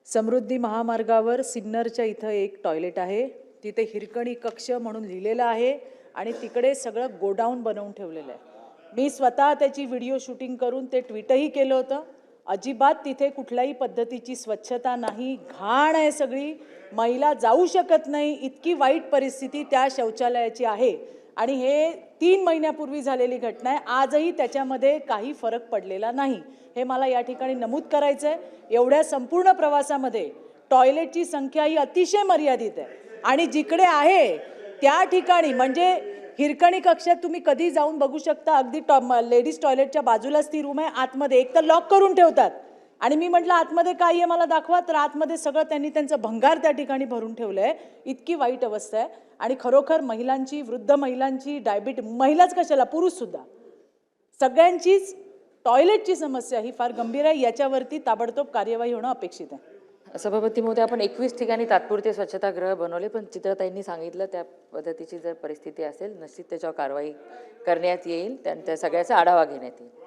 समृद्धी महामार्गावर सिन्नरच्या इथं एक टॉयलेट आहे, तिथे हिरकणी कक्ष म्हणून लिहिलेलं आहे आणि तिकडे सगळं गोडाऊन बनवून ठेवलेलं आहे। मी स्वतः त्याची व्हिडिओ शूटिंग करून ते ट्विटही केलं होतं। अजिबात तिथे कुठल्याही पद्धतीची स्वच्छता नाही, घाण आहे सगळी, महिला जाऊ शकत नाही, इतकी वाईट परिस्थिती त्या शौचालयाची आहे। आणि हे 3 महिन्यापूर्वी झालेली घटना आहे, आजही त्याच्यामध्ये काही फरक पडलेला नाही, हे मला या ठिकाणी नमूद करायचं आहे। एवढ्या संपूर्ण प्रवासामध्ये टॉयलेटची संख्या ही अतिशय मर्यादित आहे आणि जिकडे आहे त्या ठिकाणी म्हणजे हिरकणी कक्षात तुम्ही कधी जाऊन बघू शकता, अगदी लेडीज टॉयलेटच्या बाजूलाच ती रूम आहे, आतमध्ये एक तर लॉक करून ठेवतात आणि मी म्हटलं आतमध्ये काय आहे मला दाखवा, तर आतमध्ये सगळं त्यांनी त्यांचं भंगार त्या ठिकाणी भरून ठेवलंय। इतकी वाईट अवस्था आहे आणि खरोखर महिलांची, वृद्ध महिलांची, महिलाच कशाला पुरुष सुद्धा सगळ्यांचीच टॉयलेटची समस्या ही फार गंभीर आहे, याच्यावरती ताबडतोब कार्यवाही होणं अपेक्षित आहे। सभापती महोदय, आपण 21 ठिकाणी तात्पुरते स्वच्छतागृह बनवले, पण चित्रताईंनी सांगितलं त्या पद्धतीची जर परिस्थिती असेल निश्चित त्याच्यावर कारवाई करण्यात येईल, त्या सगळ्याचा आढावा घेण्यात येईल।